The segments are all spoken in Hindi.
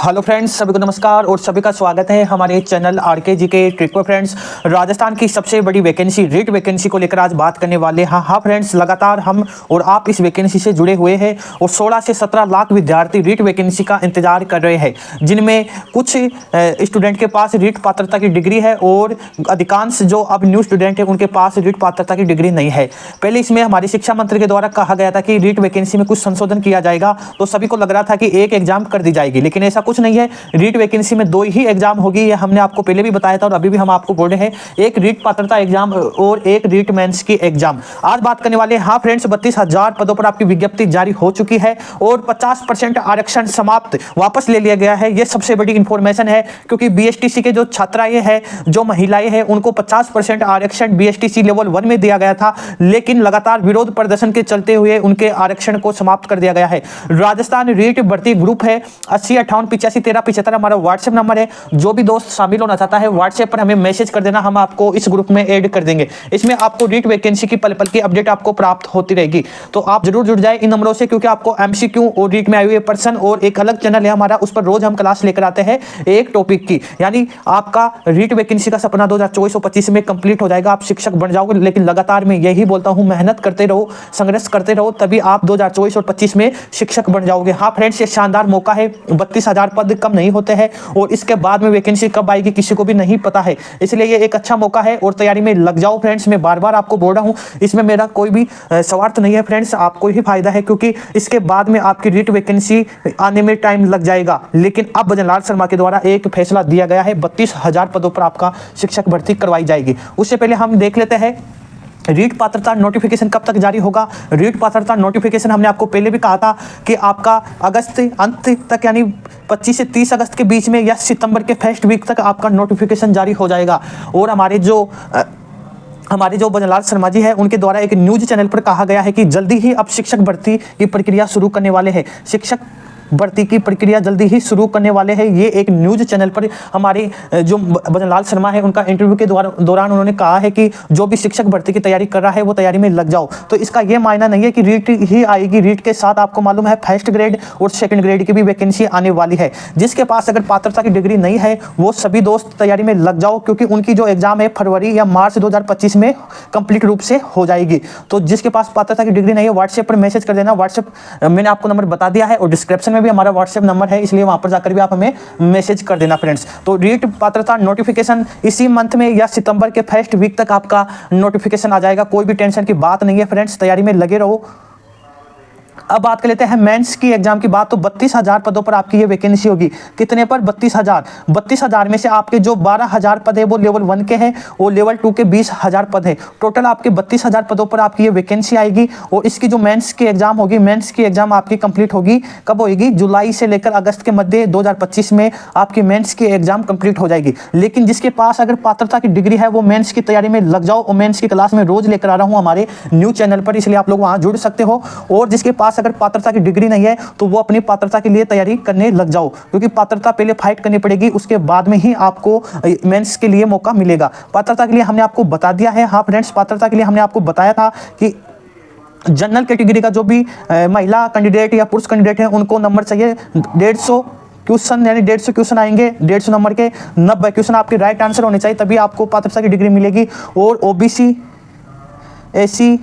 हेलो फ्रेंड्स, सभी को नमस्कार और सभी का स्वागत है हमारे चैनल आरके जी के ट्रिक पर। फ्रेंड्स, राजस्थान की सबसे बड़ी वैकेंसी रीट वैकेंसी को लेकर आज बात करने वाले हैं। हाँ फ्रेंड्स, लगातार हम और आप इस वैकेंसी से जुड़े हुए हैं और 16 से 17 लाख विद्यार्थी रीट वैकेंसी का इंतजार कर रहे हैं, जिनमें कुछ स्टूडेंट के पास रीट पात्रता की डिग्री है और अधिकांश जो अब न्यू स्टूडेंट है उनके पास रीट पात्रता की डिग्री नहीं है। पहले इसमें हमारे शिक्षा मंत्री के द्वारा कहा गया था कि रीट वैकेंसी में कुछ संशोधन किया जाएगा, तो सभी को लग रहा था कि एक एग्जाम कर दी जाएगी, लेकिन ऐसा कुछ नहीं है। रीट वैकेंसी में 2 ही एग्जाम होगी, ये हमने आपको पहले भी बताया था और अभी भी हम आपको बोल रहे हैं, एक रीट पात्रता एग्जाम और एक रीट मेंस की एग्जाम। आज बात करने वाले हैं। हाँ फ्रेंड्स, 32,000 पदों पर आपकी विज्ञप्ति जारी हो चुकी है और 50% आरक्षण समाप्त वापस ले लिया गया है। ये सबसे बड़ी इंफॉर्मेशन है, क्योंकि बीएसटीसी के जो छात्राएं हैं, जो महिलाएं हैं, उनको 50% आरक्षण बीएसटीसी लेवल 1 में दिया गया था, लेकिन लगातार विरोध प्रदर्शन के चलते हुए उनके आरक्षण को समाप्त कर दिया गया है। राजस्थान रीट भर्ती ग्रुप है 80 58 85 13 75 हमारा व्हाट्सएप नंबर है। जो भी दोस्त शामिल होना चाहता है व्हाट्सएप पर हमें मैसेज कर देना, हम आपको इस ग्रुप में ऐड कर देंगे। इसमें आपको रीट वैकेंसी की पल पल की अपडेट आपको प्राप्त होती रहेगी, तो आप जरूर जुड़ जाए इन नंबरों से, क्योंकि आपको एमसीक्यू और रीट में आए हुए पर्सन और एक अलग चैनल है हमारा, उस पर रोज हम क्लास लेकर आते हैं एक टॉपिक की। यानी आपका रीट वैकेंसी का सपना 2024 और 25 में कंप्लीट हो जाएगा, आप शिक्षक बन जाओगे। लेकिन लगातार मैं यही बोलता हूं, मेहनत करते रहो, संघर्ष करते रहो, तभी आप 2024 और 25 में शिक्षक बन जाओगे। हाँ फ्रेंड्स, ये शानदार मौका है। 32,000 पद कम नहीं होते हैं और इसके बाद में वैकेंसी कब आएगी किसी को भी नहीं पता है, इसलिए ये एक अच्छा मौका है और तैयारी में लग जाओ फ्रेंड्स। मैं बार बार आपको बोल रहा हूं, इसमें मेरा कोई भी स्वार्थ नहीं है फ्रेंड्स, आपको ही फायदा है, क्योंकि इसके बाद में आपकी रीट वैकेंसी आने में टाइम लग जाएगा। लेकिन अब भजनलाल शर्मा के द्वारा एक फैसला दिया गया है, 32,000 पदों पर आपका शिक्षक भर्ती करवाई जाएगी। उससे पहले हम देख लेते हैं रीट पात्रता नोटिफिकेशन कब तक जारी होगा। रीट पात्रता नोटिफिकेशन हमने आपको पहले भी कहा था कि आपका अगस्त अंत तक, यानी 25 से 30 अगस्त के बीच में या सितंबर के फर्स्ट वीक तक आपका नोटिफिकेशन जारी हो जाएगा। और हमारे जो भजनलाल शर्मा जी है, उनके द्वारा एक न्यूज चैनल पर कहा गया है कि जल्दी ही अब शिक्षक भर्ती की प्रक्रिया शुरू करने वाले हैं। शिक्षक भर्ती की प्रक्रिया जल्दी ही शुरू करने वाले हैं। ये एक न्यूज चैनल पर हमारे जो भजनलाल शर्मा है, उनका इंटरव्यू के दौरान उन्होंने कहा है कि जो भी शिक्षक भर्ती की तैयारी कर रहा है वो तैयारी में लग जाओ। तो इसका ये मायना नहीं है कि रीट ही आएगी, रीट के साथ आपको मालूम है फर्स्ट ग्रेड और सेकंड ग्रेड की भी वैकेंसी आने वाली है। जिसके पास अगर पात्रता की डिग्री नहीं है वो सभी दोस्त तैयारी में लग जाओ, क्योंकि उनकी जो एग्जाम है फरवरी या मार्च 2025 में कंप्लीट रूप से हो जाएगी। तो जिसके पास पात्रता की डिग्री नहीं है व्हाट्सएप पर मैसेज कर देना। व्हाट्सएप मैंने आपको नंबर बता दिया है और डिस्क्रिप्शन भी हमारा व्हाट्सएप नंबर है, इसलिए वहां पर जाकर भी आप हमें मैसेज कर देना फ्रेंड्स। तो रीट पात्रता नोटिफिकेशन इसी मंथ में या सितंबर के फर्स्ट वीक तक आपका नोटिफिकेशन आ जाएगा। कोई भी टेंशन की बात नहीं है फ्रेंड्स, तैयारी में लगे रहो। अब बात कर लेते हैं मेंस की एग्जाम की बात। तो 32,000 पदों पर आपकी ये वैकेंसी होगी। कितने पर? 32,000 में से आपके जो 12,000 पद है वो लेवल 1 के हैं और लेवल 2 के 20,000 पद है। टोटल आपके 32,000 पदों पर आपकी ये वैकेंसी आएगी। और इसकी जो मेंस की एग्जाम होगी, मेंस की एग्जाम आपकी कंप्लीट होगी कब होगी? जुलाई से लेकर अगस्त के मध्य 2025 में आपकी मेंस की एग्जाम कंप्लीट हो जाएगी। लेकिन जिसके पास अगर पात्रता की डिग्री है वो मेंस की तैयारी में लग जाओ। और मेंस की क्लास में रोज लेकर आ रहा हूँ हमारे न्यूज चैनल पर, इसलिए आप लोग वहां जुड़ सकते हो। और जिसके पास अगर पात्रता की डिग्री नहीं है तो वो अपनी पात्रता के लिए तैयारी करने लग जाओ, क्योंकि पात्रता पहले फाइट करनी पड़ेगी, उसके बाद में ही आपको मेंस के लिए मौका मिलेगा। पात्रता के लिए हमने आपको बता दिया है। हाँ फ्रेंड्स, पात्रता के लिए हमने आपको बताया था कि जनरल कैटेगरी का जो भी महिला कैंडिडेट या पुरुष कैंडिडेट है उनको नंबर चाहिए 150 क्वेश्चन, यानी 150 क्वेश्चन आएंगे। 150 नंबर के 90 क्वेश्चन आपके राइट आंसर होने चाहिए, तभी आपको पात्रता की डिग्री मिलेगी। और ओबीसी, एससी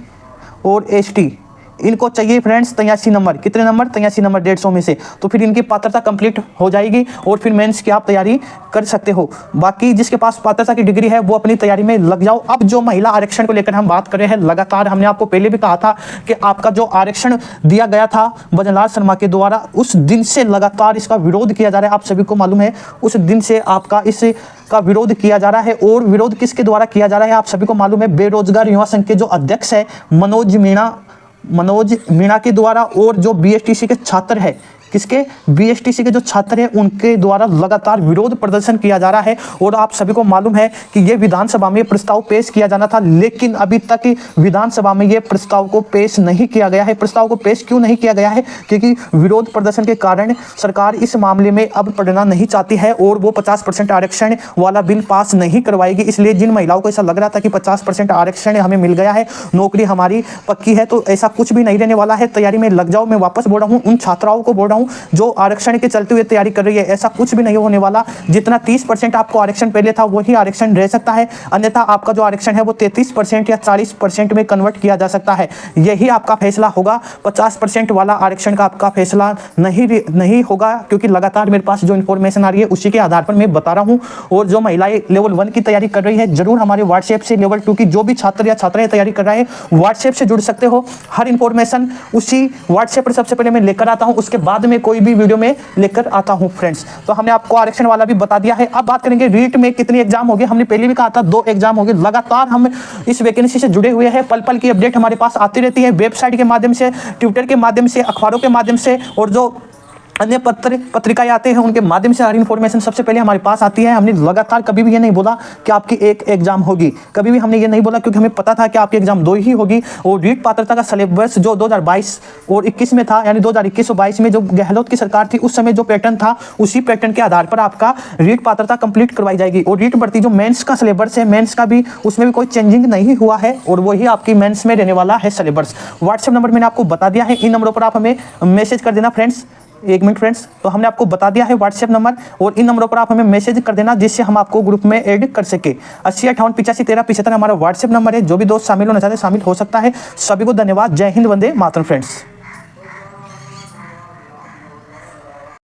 और एसटी इनको चाहिए फ्रेंड्स 83 नंबर। कितने नंबर? 83 नंबर 150 में से। तो फिर इनकी पात्रता कंप्लीट हो जाएगी और फिर मेंस की आप तैयारी कर सकते हो। बाकी जिसके पास पात्रता की डिग्री है वो अपनी तैयारी में लग जाओ। अब जो महिला आरक्षण को लेकर हम बात कर रहे हैं, लगातार हमने आपको पहले भी कहा था कि आपका जो आरक्षण दिया गया था भजनलाल शर्मा के द्वारा, उस दिन से लगातार इसका विरोध किया जा रहा है। आप सभी को मालूम है, उस दिन से आपका का विरोध किया जा रहा है। और विरोध किसके द्वारा किया जा रहा है आप सभी को मालूम है, बेरोजगार युवा संघ के जो अध्यक्ष है मनोज मीणा के द्वारा, और जो बीएसटीसी के छात्र है, किसके? बीएसटीसी के जो छात्र हैं उनके द्वारा लगातार विरोध प्रदर्शन किया जा रहा है। और आप सभी को मालूम है कि ये विधानसभा में प्रस्ताव पेश किया जाना था, लेकिन अभी तक विधानसभा में ये प्रस्ताव को पेश नहीं किया गया है। प्रस्ताव को पेश क्यों नहीं किया गया है? क्योंकि विरोध प्रदर्शन के कारण सरकार इस मामले में अब पढ़ना नहीं चाहती है और वो 50% आरक्षण वाला बिल पास नहीं करवाएगी। इसलिए जिन महिलाओं को ऐसा लग रहा था कि 50% आरक्षण हमें मिल गया है, नौकरी हमारी पक्की है, तो ऐसा कुछ भी नहीं रहने वाला है। तैयारी में लग जाओ। मैं वापस बोल रहा हूँ, उन छात्राओं को बोल रहा रहा हूँ जो आरक्षण के चलते हुए तैयारी कर रही है, ऐसा कुछ भी नहीं होने वाला। जितना 30% आपको आरक्षण पहले था वही आरक्षण रह सकता है, अन्यथा आपका जो आरक्षण है वो 33% या 40% में कन्वर्ट किया जा सकता है। यही आपका फैसला होगा। 50% वाला आरक्षण का आपका फैसला नहीं होगा, क्योंकि लगातार मेरे पास जो इन्फॉर्मेशन आ रही है उसी के आधार पर मैं बता रहा हूँ। और जो महिलाएं लेवल 1 की तैयारी कर रही है, जरूर हमारे व्हाट्सएप से लेवल 2 की जो भी छात्र या छात्राएं तैयारी कर रहे हैं व्हाट्सएप से जुड़ सकते हो। हर इंफॉर्मेशन उसी व्हाट्सएप पर सबसे पहले मैं लेकर आता हूं, उसके बाद में कोई भी वीडियो में लेकर आता हूं फ्रेंड्स। तो हमने आपको आरक्षण वाला भी बता दिया है। अब बात करेंगे रीट में कितने एग्जाम हो गए। हमने पहले भी कहा था 2 एग्जाम हो गए। लगातार हम इस वैकेंसी से जुड़े हुए हैं, पल पल की अपडेट हमारे पास आती रहती है, वेबसाइट के माध्यम से, ट्विटर के माध्यम से, अखबारों के माध्यम से, और जो अन्य पत्रिकाएं आते हैं उनके माध्यम से हर इन्फॉर्मेशन सबसे पहले हमारे पास आती है। हमने लगातार कभी भी ये नहीं बोला कि आपकी एक एग्जाम होगी, कभी भी हमने ये नहीं बोला, क्योंकि हमें पता था कि आपकी एग्जाम 2 ही होगी। और रीट पात्रता का सिलेबस जो 2022 और 21 में था, यानी 2021 और 22 में जो गहलोत की सरकार थी उस समय जो पैटर्न था उसी पैटर्न के आधार पर आपका रीट पात्रता कंप्लीट करवाई जाएगी। और रीट भर्ती जो मेंस का सिलेबस है, मेंस का भी उसमें भी कोई चेंजिंग नहीं हुआ है, और वही आपकी मेंस में रहने वाला है सिलेबस। व्हाट्सएप नंबर मैंने आपको बता दिया है, इन नंबरों पर आप हमें मैसेज कर देना फ्रेंड्स। 1 मिनट फ्रेंड्स, तो हमने आपको बता दिया है व्हाट्सएप नंबर, और इन नंबरों पर आप हमें मैसेज कर देना जिससे हम आपको ग्रुप में ऐड कर सके। 80 58 85 13 75 हमारा व्हाट्सएप नंबर है। जो भी दोस्त शामिल होना चाहते हैं शामिल हो सकता है। सभी को धन्यवाद। जय हिंद, वंदे मातरम फ्रेंड्स।